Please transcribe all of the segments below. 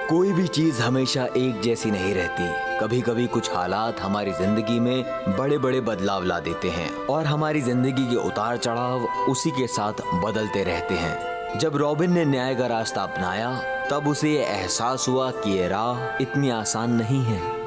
कोई भी चीज हमेशा एक जैसी नहीं रहती। कभी कभी कुछ हालात हमारी जिंदगी में बड़े बड़े बदलाव ला देते हैं और हमारी जिंदगी के उतार चढ़ाव उसी के साथ बदलते रहते हैं। जब रॉबिन ने न्याय का रास्ता अपनाया तब उसे ये एहसास हुआ कि ये राह इतनी आसान नहीं है।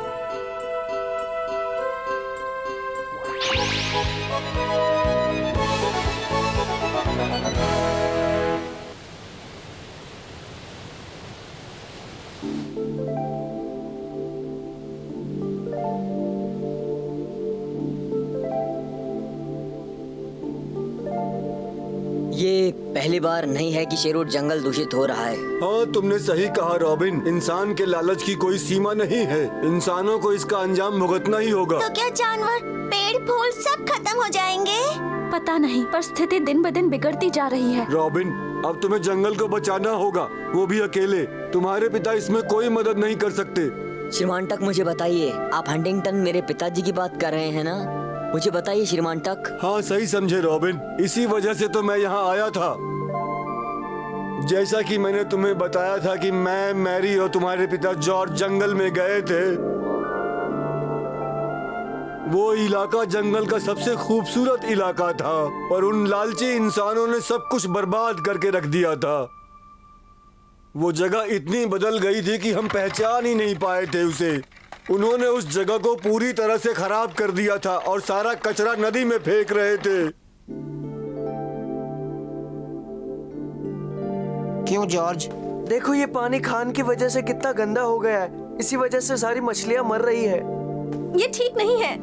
ये पहली बार नहीं है कि शेरवुड जंगल दूषित हो रहा है। हाँ, तुमने सही कहा रॉबिन। इंसान के लालच की कोई सीमा नहीं है। इंसानों को इसका अंजाम भुगतना ही होगा। तो क्या जानवर, पेड़, फूल सब खत्म हो जाएंगे? पता नहीं, पर स्थिति दिन ब दिन बिगड़ती जा रही है। रॉबिन, अब तुम्हें जंगल को बचाना होगा, वो भी अकेले। तुम्हारे पिता इसमें कोई मदद नहीं कर सकते। श्रीमान टक, मुझे बताइए, आप हंटिंगटन मेरे पिताजी की बात कर रहे हैं ना? मुझे बताइए श्रीमान टक। हाँ, सही समझे रॉबिन। इसी वजह से तो मैं यहाँ आया था। जैसा कि मैंने तुम्हें बताया था कि मैं, मैरी और तुम्हारे पिता जॉर्ज जंगल में गए थे। वो इलाका जंगल का सबसे खूबसूरत इलाका था और उन लालची इंसानों ने सब कुछ बर्बाद करके रख दिया था। वो जगह इतनी बदल गई थी कि हम पहचान ही नहीं पाए थे उसे। उन्होंने उस जगह को पूरी तरह से खराब कर दिया था और सारा कचरा नदी में फेंक रहे थे। क्यों जॉर्ज? देखो, ये पानी खान की वजह से कितना गंदा हो गया है। इसी वजह से सारी मछलियाँ मर रही है। ये ठीक नहीं है।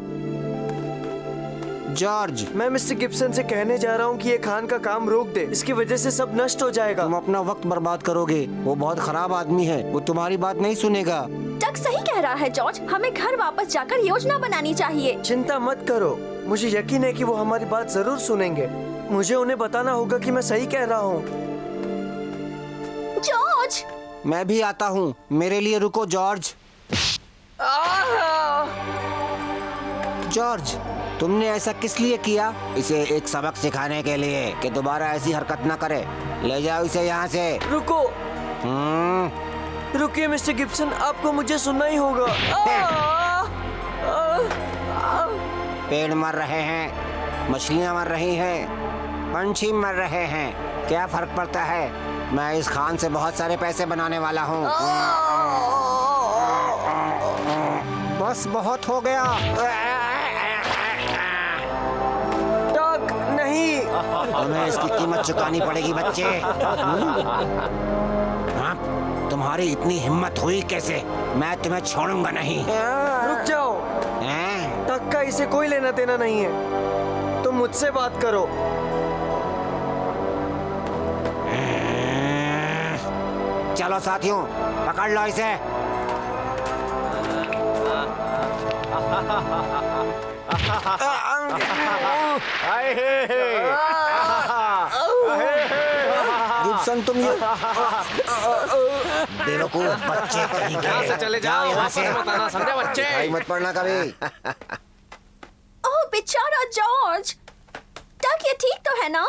जॉर्ज, मैं मिस्टर गिब्सन से कहने जा रहा हूँ कि ये खान का काम रोक दे। इसकी वजह से सब नष्ट हो जाएगा। तुम अपना वक्त बर्बाद करोगे। वो बहुत खराब आदमी है, वो तुम्हारी बात नहीं सुनेगा। टक सही कह रहा है जॉर्ज, हमें घर वापस जाकर योजना बनानी चाहिए। चिंता मत करो, मुझे यकीन है कि वो हमारी बात जरूर सुनेंगे। मुझे उन्हें बताना होगा कि मैं सही कह रहा हूँ। जॉर्ज, मैं भी आता हूँ। मेरे लिए रुको जॉर्ज। जॉर्ज, तुमने ऐसा किस लिए किया? इसे एक सबक सिखाने के लिए कि दोबारा ऐसी हरकत न करे। ले जाओ इसे यहाँ से। रुको, रुकिए मिस्टर गिब्सन, आपको मुझे सुनना ही होगा। पेड़ मर रहे हैं, मछलियाँ मर रही हैं, पंछी मर रहे हैं। क्या फर्क पड़ता है? मैं इस खान से बहुत सारे पैसे बनाने वाला हूँ। बस बहुत हो गया। टक, नहीं। तुम्हें इसकी कीमत चुकानी पड़ेगी बच्चे। हाँ? तुम्हारी इतनी हिम्मत हुई कैसे? मैं तुम्हें छोड़ूंगा नहीं। रुक जाओ। टक का इसे कोई लेना देना नहीं है। तुम मुझसे बात करो। चलो साथियों, पकड़ लो इसे। गिब्सन, तुम ये बेवकूफ बच्चे कहीं के। चले जाओ यहाँ से। समझा बच्चे? दिखाई मत पड़ना कभी। ओह बेचारा जॉर्ज। टक, ये ठीक तो है ना?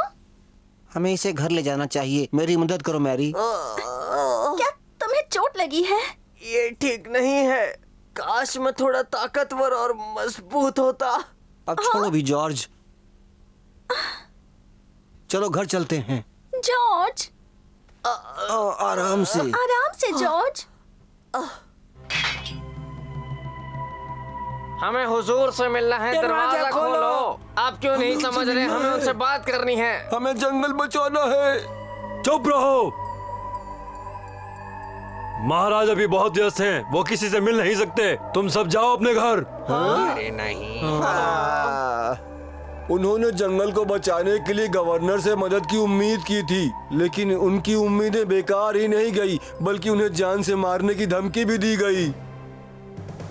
हमें इसे घर ले जाना चाहिए। मेरी मदद करो मैरी। क्या तुम्हें चोट लगी है? ये ठीक नहीं है। काश मैं थोड़ा ताकतवर और मजबूत होता। अब छोड़ो भी जॉर्ज। चलो घर चलते हैं। जॉर्ज, आराम से। आराम से जॉर्ज। हमें हुजूर से मिलना है। दरवाजा खोलो। आप क्यों नहीं समझ रहे? हमें उनसे बात करनी है। हमें जंगल बचाना है। चुप रहो। महाराज अभी बहुत व्यस्त हैं, वो किसी से मिल नहीं सकते। तुम सब जाओ अपने घर। अरे नहीं। उन्होंने जंगल को बचाने के लिए गवर्नर से मदद की उम्मीद की थी, लेकिन उनकी उम्मीदें बेकार ही नहीं गई, बल्कि उन्हें जान से मारने की धमकी भी दी गई।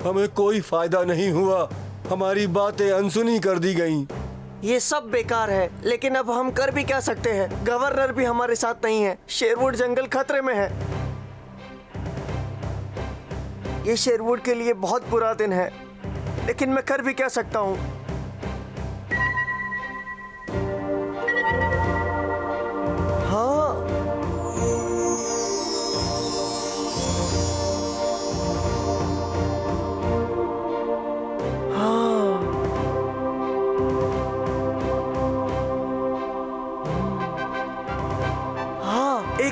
हमें कोई फायदा नहीं हुआ। हमारी बातें अनसुनी कर दी गईं। ये सब बेकार है, लेकिन अब हम कर भी क्या सकते हैं? गवर्नर भी हमारे साथ नहीं है। शेरवुड जंगल खतरे में है। ये शेरवुड के लिए बहुत बुरा दिन है, लेकिन मैं कर भी क्या सकता हूँ? हाँ,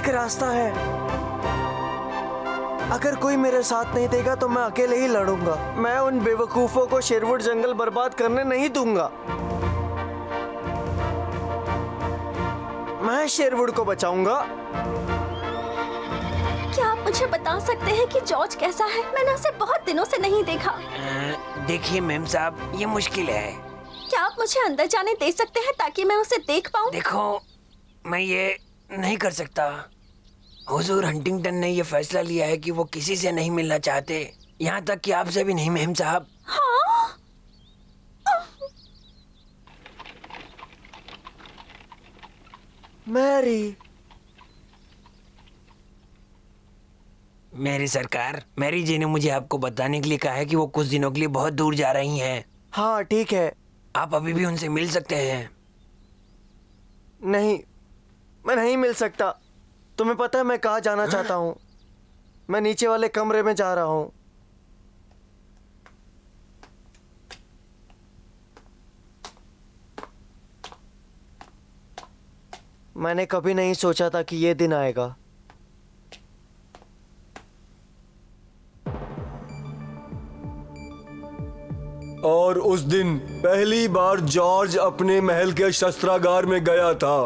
एक रास्ता है। अगर कोई मेरे साथ नहीं देगा तो मैं अकेले ही लड़ूंगा। मैं उन बेवकूफों को शेरवुड जंगल बर्बाद करने नहीं दूंगा। मैं शेरवुड को बचाऊंगा। क्या आप मुझे बता सकते हैं कि जॉर्ज कैसा है? मैंने उसे बहुत दिनों से नहीं देखा। देखिए मैम साहब, ये मुश्किल है। क्या आप मुझे अंदर जाने दे सकते हैं ताकि मैं उसे देख पाऊं? देखो, मैं ये नहीं कर सकता। हुजूर हंटिंगटन ने ये फैसला लिया है कि वो किसी से नहीं मिलना चाहते, यहाँ तक कि आपसे भी नहीं मैम साहब। हाँ? मैरी, मेरी सरकार, मैरी जी ने मुझे आपको बताने के लिए कहा है कि वो कुछ दिनों के लिए बहुत दूर जा रही हैं। हाँ ठीक है। आप अभी भी उनसे मिल सकते हैं। नहीं, मैं नहीं मिल सकता। तुम्हें पता है मैं कहाँ जाना चाहता हूँ? मैं नीचे वाले कमरे में जा रहा हूँ। मैंने कभी नहीं सोचा था कि ये दिन आएगा। और उस दिन पहली बार जॉर्ज अपने महल के शस्त्रागार में गया था।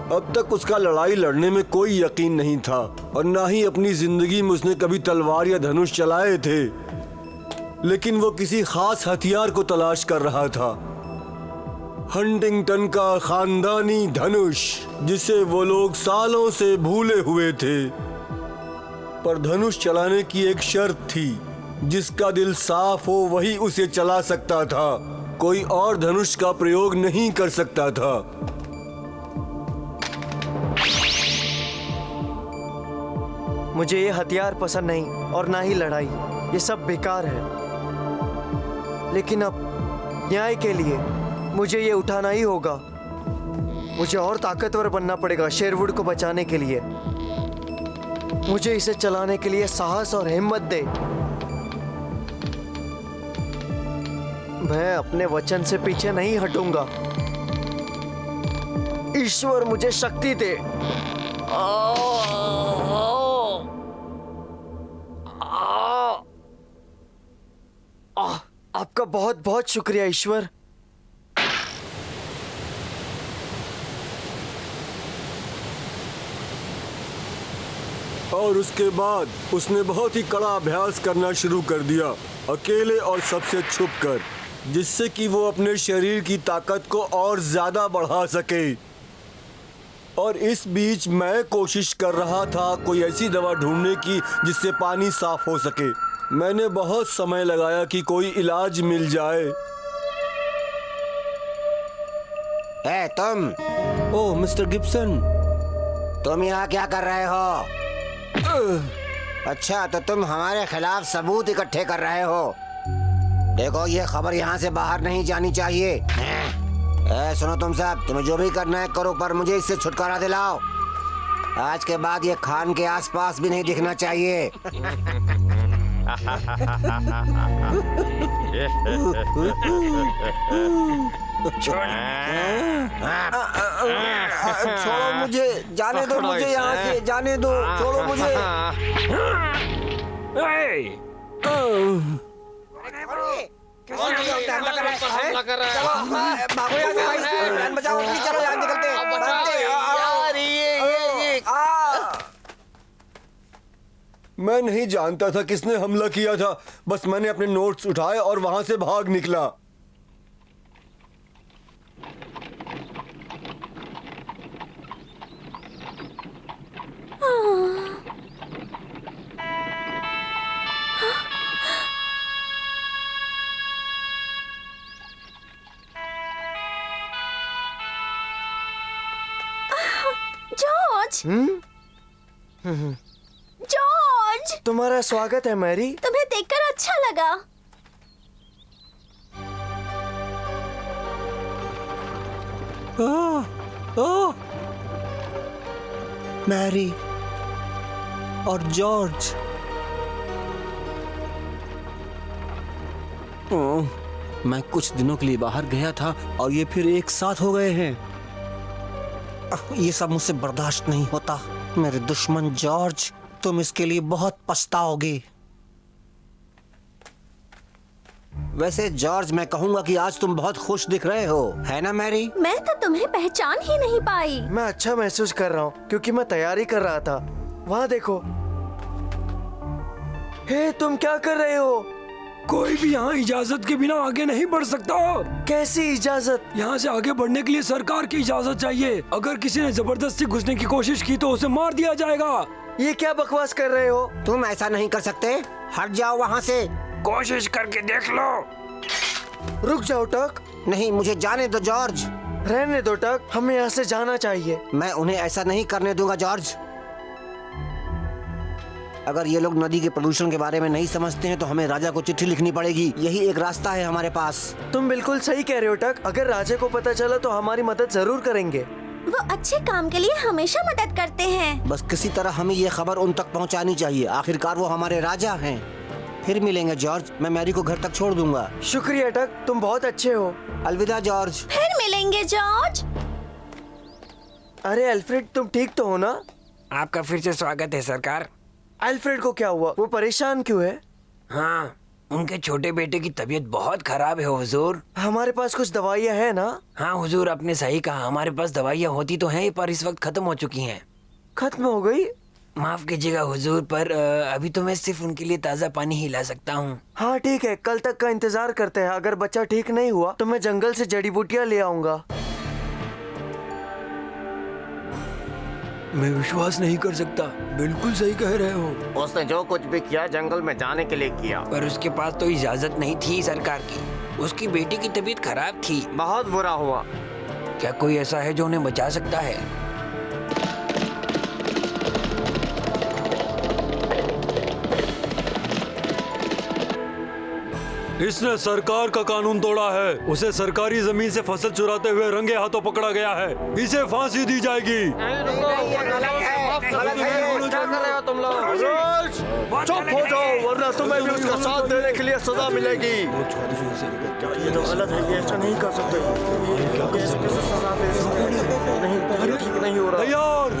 अब तक उसका लड़ाई लड़ने में कोई यकीन नहीं था और ना ही अपनी जिंदगी में उसने कभी तलवार या धनुष चलाए थे, लेकिन वो किसी खास हथियार को तलाश कर रहा था। हंटिंगटन का खानदानी धनुष, जिसे वो लोग सालों से भूले हुए थे। पर धनुष चलाने की एक शर्त थी, जिसका दिल साफ हो वही उसे चला सकता था। कोई और धनुष का प्रयोग नहीं कर सकता था। मुझे ये हथियार पसंद नहीं और ना ही लड़ाई। ये सब बेकार है। लेकिन अब न्याय के लिए मुझे ये उठाना ही होगा। मुझे और ताकतवर बनना पड़ेगा शेरवुड को बचाने के लिए। मुझे इसे चलाने के लिए साहस और हिम्मत दे। मैं अपने वचन से पीछे नहीं हटूंगा। ईश्वर मुझे शक्ति दे। आपका बहुत बहुत शुक्रिया ईश्वर। और उसके बाद उसने बहुत ही कड़ा अभ्यास करना शुरू कर दिया, अकेले और सबसे छुपकर, जिससे कि वो अपने शरीर की ताकत को और ज्यादा बढ़ा सके। और इस बीच मैं कोशिश कर रहा था कोई ऐसी दवा ढूंढने की जिससे पानी साफ हो सके। मैंने बहुत समय लगाया कि कोई इलाज मिल जाए। तुम ओह मिस्टर गिब्सन, तुम यहाँ क्या कर रहे हो? अच्छा, तो तुम हमारे खिलाफ सबूत इकट्ठे कर रहे हो। देखो, ये खबर यहाँ से बाहर नहीं जानी चाहिए। सुनो तुम सब, तुम्हें जो भी करना है करो, पर मुझे इससे छुटकारा दिलाओ। आज के बाद ये खान के आसपास भी नहीं दिखना चाहिए। छोड़ो मुझे, जाने दो मुझे, यहाँ से जाने दो, छोड़ो मुझे। मैं नहीं जानता था किसने हमला किया था। बस मैंने अपने नोट्स उठाए और वहां से भाग निकला। जॉर्ज! जॉर्ज! तुम्हारा स्वागत है मैरी। तुम्हें देखकर अच्छा लगा। मैरी और जॉर्ज, मैं कुछ दिनों के लिए बाहर गया था और ये फिर एक साथ हो गए हैं। ये सब मुझसे बर्दाश्त नहीं होता। मेरे दुश्मन जॉर्ज, तुम इसके लिए बहुत पछताओगे। वैसे जॉर्ज, मैं कहूँगा कि आज तुम बहुत खुश दिख रहे हो, है ना मैरी? मैं तो तुम्हें पहचान ही नहीं पाई। मैं अच्छा महसूस कर रहा हूँ क्योंकि मैं तैयारी कर रहा था। वहाँ देखो। हे, तुम क्या कर रहे हो? कोई भी यहाँ इजाजत के बिना आगे नहीं बढ़ सकता। कैसी इजाजत? यहाँ से आगे बढ़ने के लिए सरकार की इजाजत चाहिए। अगर किसी ने जबरदस्ती घुसने की कोशिश की तो उसे मार दिया जाएगा। ये क्या बकवास कर रहे हो? तुम ऐसा नहीं कर सकते। हट जाओ वहाँ से। कोशिश करके देख लो। रुक जाओ टक। नहीं, मुझे जाने दो जॉर्ज। रहने दो टक, हमें यहाँ से जाना चाहिए। मैं उन्हें ऐसा नहीं करने दूंगा जॉर्ज। अगर ये लोग नदी के प्रदूषण के बारे में नहीं समझते हैं तो हमें राजा को चिट्ठी लिखनी पड़ेगी। यही एक रास्ता है हमारे पास। तुम बिल्कुल सही कह रहे हो टक। अगर राजा को पता चला तो हमारी मदद जरूर करेंगे। वो अच्छे काम के लिए हमेशा मदद करते हैं। बस किसी तरह हमें ये खबर उन तक पहुंचानी चाहिए। आखिरकार वो हमारे राजा हैं। फिर मिलेंगे जॉर्ज। मैं मैरी को घर तक छोड़ दूंगा। शुक्रिया टक, तुम बहुत अच्छे हो। अलविदा जॉर्ज। फिर मिलेंगे जॉर्ज। अरे अल्फ्रेड, तुम ठीक तो हो ना? आपका फिर से स्वागत है सरकार। अल्फ्रेड को क्या हुआ? वो परेशान क्यों है? हाँ, उनके छोटे बेटे की तबीयत बहुत खराब है हुजूर। हमारे पास कुछ दवाइयाँ है ना? हाँ हुजूर, आपने सही कहा। हमारे पास दवाइयाँ होती तो हैं पर इस वक्त खत्म हो चुकी हैं। खत्म हो गई? माफ कीजिएगा हुजूर, पर अभी तो मैं सिर्फ उनके लिए ताज़ा पानी ही ला सकता हूँ। हाँ ठीक है, कल तक का इंतजार करते हैं। अगर बच्चा ठीक नहीं हुआ तो मैं जंगल से जड़ी बूटियाँ ले आऊंगा। मैं विश्वास नहीं कर सकता। बिल्कुल सही कह रहे हो। उसने जो कुछ भी किया जंगल में जाने के लिए किया। पर उसके पास तो इजाजत नहीं थी सरकार की। उसकी बेटी की तबीयत खराब थी। बहुत बुरा हुआ। क्या कोई ऐसा है जो उन्हें बचा सकता है? इसने सरकार का कानून तोड़ा है। उसे सरकारी जमीन से फसल चुराते हुए रंगे हाथों पकड़ा गया है। इसे फांसी दी जाएगी। क्या कर रहे हो तुम लोग? चुप हो जाओ वरना तुम्हें भी उसका साथ देने के लिए सजा मिलेगी। ये तो गलत है, ये ऐसा नहीं कर सकते। नहीं, ठीक नहीं हो रहा। तैयार।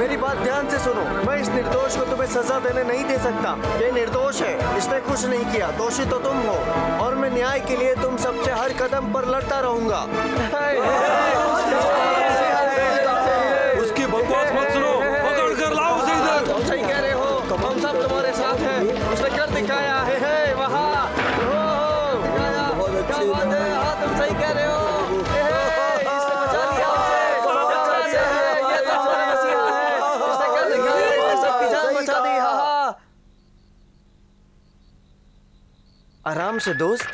मेरी बात ध्यान से सुनो। मैं इस निर्दोष को तुम्हें सजा देने नहीं दे सकता। ये निर्दोष है, इसने कुछ नहीं किया। दोषी तो तुम हो और मैं न्याय के लिए तुम सबसे हर कदम पर लड़ता रहूंगा। उसकी बकवास मत सुनो। पकड़ कर लाओ उसे इधर। सही कह रहे हो, हम सब तुम्हारे साथ हैं। उसने कर दिखाया है वहाँ। क्या बात है? हाँ, तुम सही कह रहे हो। आराम से दोस्त।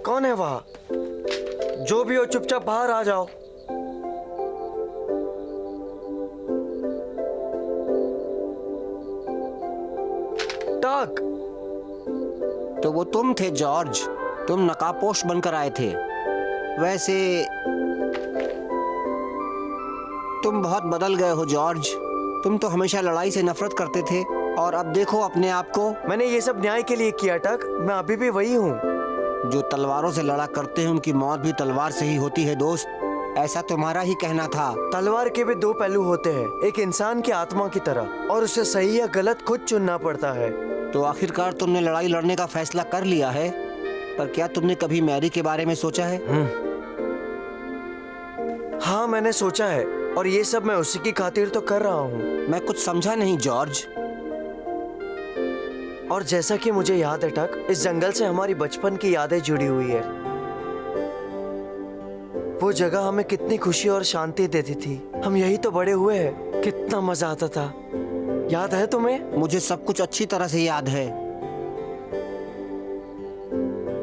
कौन है वहां? जो भी हो चुपचाप बाहर आ जाओ। टक। तो वो तुम थे जॉर्ज। तुम नकाबपोश बनकर आए थे। वैसे तुम बहुत बदल गए हो जॉर्ज। तुम तो हमेशा लड़ाई से नफरत करते थे और अब देखो अपने आप को। मैंने ये सब न्याय के लिए किया टक। मैं अभी भी वही हूँ। जो तलवारों से लड़ा करते हैं उनकी मौत भी तलवार से ही होती है दोस्त। ऐसा तुम्हारा ही कहना था। तलवार के भी दो पहलू होते हैं, एक इंसान की आत्मा की तरह, और उसे सही या गलत खुद चुनना पड़ता है। तो आखिरकार तुमने लड़ाई लड़ने का फैसला कर लिया है। पर क्या तुमने कभी मैरी के बारे में सोचा है? हाँ, मैंने सोचा है और ये सब मैं उसी की खातिर तो कर रहा हूँ। मैं कुछ समझा नहीं जॉर्ज। और जैसा कि मुझे याद है टक, इस जंगल से हमारी बचपन की यादें जुड़ी हुई है। वो जगह हमें कितनी खुशी और शांति देती थी। हम यही तो बड़े हुए हैं। कितना मजा आता था। याद है तुम्हें? मुझे सब कुछ अच्छी तरह से याद है।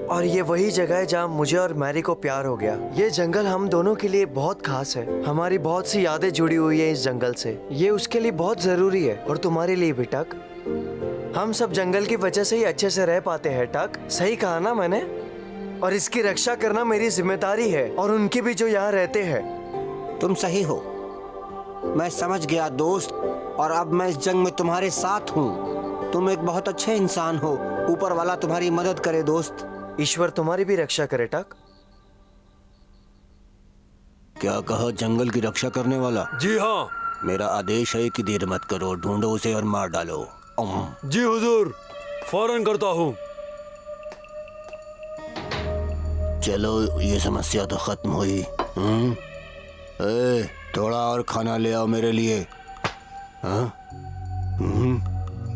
और ये वही जगह है जहाँ मुझे और मैरी को प्यार हो गया। ये जंगल हम दोनों के लिए बहुत खास है। हमारी बहुत सी यादें जुड़ी हुई है इस जंगल से। ये उसके लिए बहुत जरूरी है और तुम्हारे लिए भी टक। हम सब जंगल की वजह से ही अच्छे से रह पाते हैं टक। सही कहा ना मैंने? और इसकी रक्षा करना मेरी जिम्मेदारी है, और उनकी भी जो यहाँ रहते हैं। तुम सही हो, मैं समझ गया दोस्त, और अब मैं इस जंग में तुम्हारे साथ हूँ। तुम एक बहुत अच्छे इंसान हो, ऊपर वाला तुम्हारी मदद करे दोस्त। ईश्वर तुम्हारी भी रक्षा करे टक। क्या कहा, जंगल की रक्षा करने वाला? जी हाँ। मेरा आदेश है कि देर मत करो, ढूंढो उसे और मार डालो। जी हुजूर, फौरन करता हूँ। चलो, ये समस्या तो खत्म हुई। थोड़ा और खाना ले आओ मेरे लिए।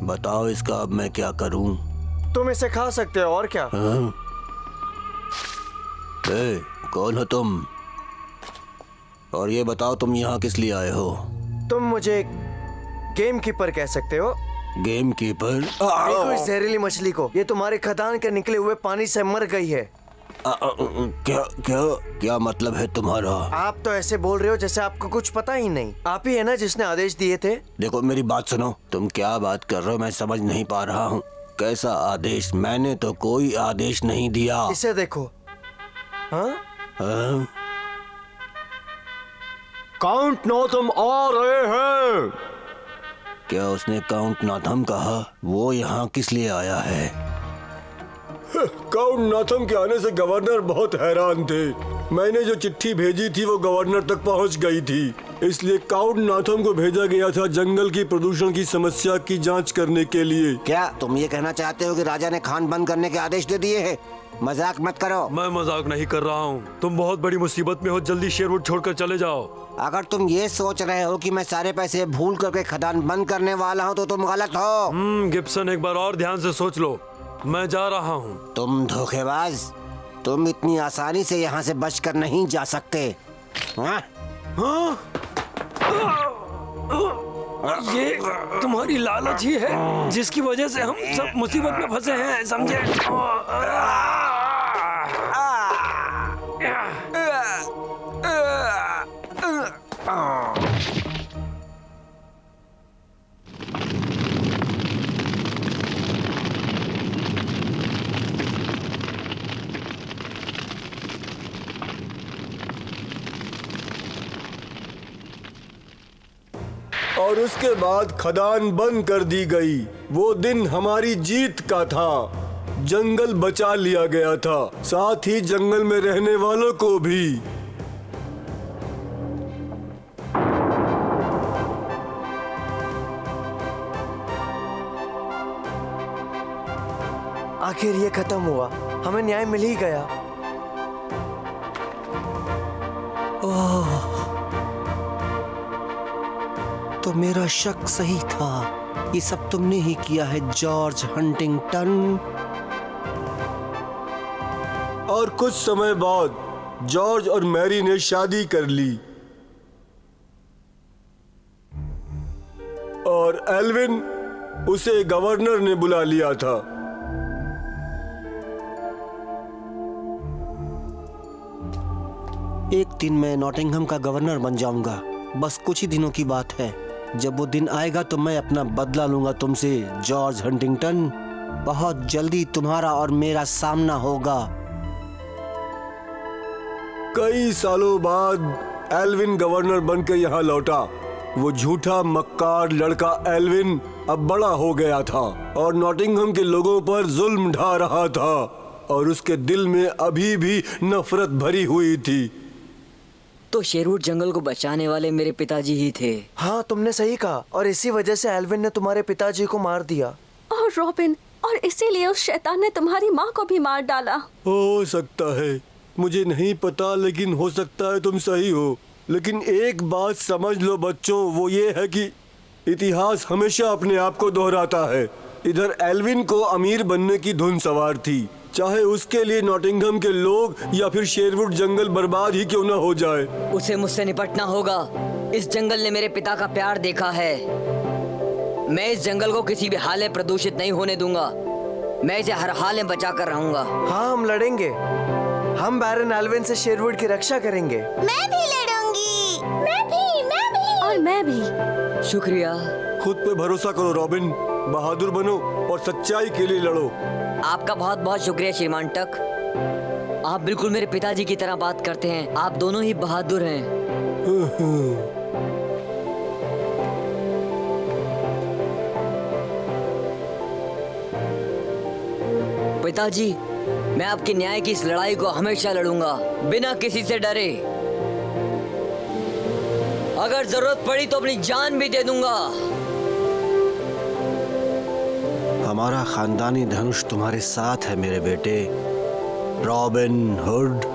बताओ इसका अब मैं क्या करूं? तुम इसे खा सकते हो, और क्या? कौन हो तुम? और ये बताओ तुम यहाँ किस लिए आए हो? तुम मुझे गेम कीपर कह सकते हो। Game keeper? देखो इस जहरीली मछली को, ये तुम्हारे खदान के निकले हुए पानी से मर गई है। क्या क्या क्या मतलब है तुम्हारा? आप तो ऐसे बोल रहे हो जैसे आपको कुछ पता ही नहीं। आप ही है ना जिसने आदेश दिए थे? देखो मेरी बात सुनो, तुम क्या बात कर रहे हो मैं समझ नहीं पा रहा हूँ। कैसा आदेश? मैंने तो कोई आदेश नहीं दिया। इसे देखो। हाँ? काउंट नौतम आ रहे हैं। क्या उसने काउंट नाथम कहा? वो यहाँ किस लिए आया है? काउंट नाथम के आने से गवर्नर बहुत हैरान थे। मैंने जो चिट्ठी भेजी थी वो गवर्नर तक पहुंच गई थी, इसलिए काउंट नाथम को भेजा गया था जंगल की प्रदूषण की समस्या की जांच करने के लिए। क्या तुम ये कहना चाहते हो कि राजा ने खान बंद करने के आदेश दे दिए हैं? मजाक मत करो। मैं मजाक नहीं कर रहा हूँ। तुम बहुत बड़ी मुसीबत में हो, जल्दी शेरवुड छोड़कर चले जाओ। अगर तुम ये सोच रहे हो कि मैं सारे पैसे भूल करके खदान बंद करने वाला हूँ तो तुम गलत हो। गिब्सन, एक बार और ध्यान से सोच लो। मैं जा रहा हूँ। तुम धोखेबाज, तुम इतनी आसानी से यहाँ से बचकर नहीं जा सकते। ये तुम्हारी लालच ही है जिसकी वजह से हम सब मुसीबत में फंसे हैं, समझे? और उसके बाद खदान बंद कर दी गई। वो दिन हमारी जीत का था। जंगल बचा लिया गया था, साथ ही जंगल में रहने वालों को भी। आखिर ये खत्म हुआ, हमें न्याय मिल ही गया। तो मेरा शक सही था, ये सब तुमने ही किया है जॉर्ज हंटिंगटन। और कुछ समय बाद जॉर्ज और मैरी ने शादी कर ली और एल्विन, उसे गवर्नर ने बुला लिया था। एक दिन मैं नॉटिंघम का गवर्नर बन जाऊंगा, बस कुछ ही दिनों की बात है। जब वो दिन आएगा तो मैं अपना बदला लूंगा तुमसे, जॉर्ज हंटिंगटन। बहुत जल्दी तुम्हारा और मेरा सामना होगा। कई सालों बाद एल्विन गवर्नर बनकर यहाँ लौटा। वो झूठा मक्कार लड़का एल्विन अब बड़ा हो गया था और नॉटिंघम के लोगों पर जुल्म ढा रहा था, और उसके दिल में अभी भी नफरत भरी हुई थी। तो शेरवुड जंगल को बचाने वाले मेरे पिताजी ही थे। हाँ, तुमने सही कहा, और इसी वजह से एल्विन ने तुम्हारे पिताजी को मार दिया। और रॉबिन, और इसीलिए उस शैतान ने तुम्हारी माँ को भी मार डाला। हो सकता है, मुझे नहीं पता, लेकिन हो सकता है तुम सही हो। लेकिन एक बात समझ लो बच्चों, वो ये है कि इतिहास हमेशा अपने आप को दोहराता है। इधर एल्विन को अमीर बनने की धुन सवार थी, चाहे उसके लिए नॉटिंघम के लोग या फिर शेरवुड जंगल बर्बाद ही क्यों ना हो जाए। उसे मुझसे निपटना होगा। इस जंगल ने मेरे पिता का प्यार देखा है। मैं इस जंगल को किसी भी हाल में प्रदूषित नहीं होने दूंगा। मैं इसे हर हाल में बचा कर रहूंगा। हाँ, हम लड़ेंगे। हम बैरन एल्विन से शेरवुड की रक्षा करेंगे। मैं भी लड़ूंगी। और मैं भी। शुक्रिया। खुद पे भरोसा करो रॉबिन, बहादुर बनो और सच्चाई के लिए लड़ो। आपका बहुत बहुत शुक्रिया श्रीमान टक। आप बिल्कुल मेरे पिताजी की तरह बात करते हैं। आप दोनों ही बहादुर हैं। पिताजी, मैं आपके न्याय की इस लड़ाई को हमेशा लड़ूंगा, बिना किसी से डरे। अगर जरूरत पड़ी तो अपनी जान भी दे दूंगा। हमारा खानदानी धनुष तुम्हारे साथ है मेरे बेटे रॉबिन हुड।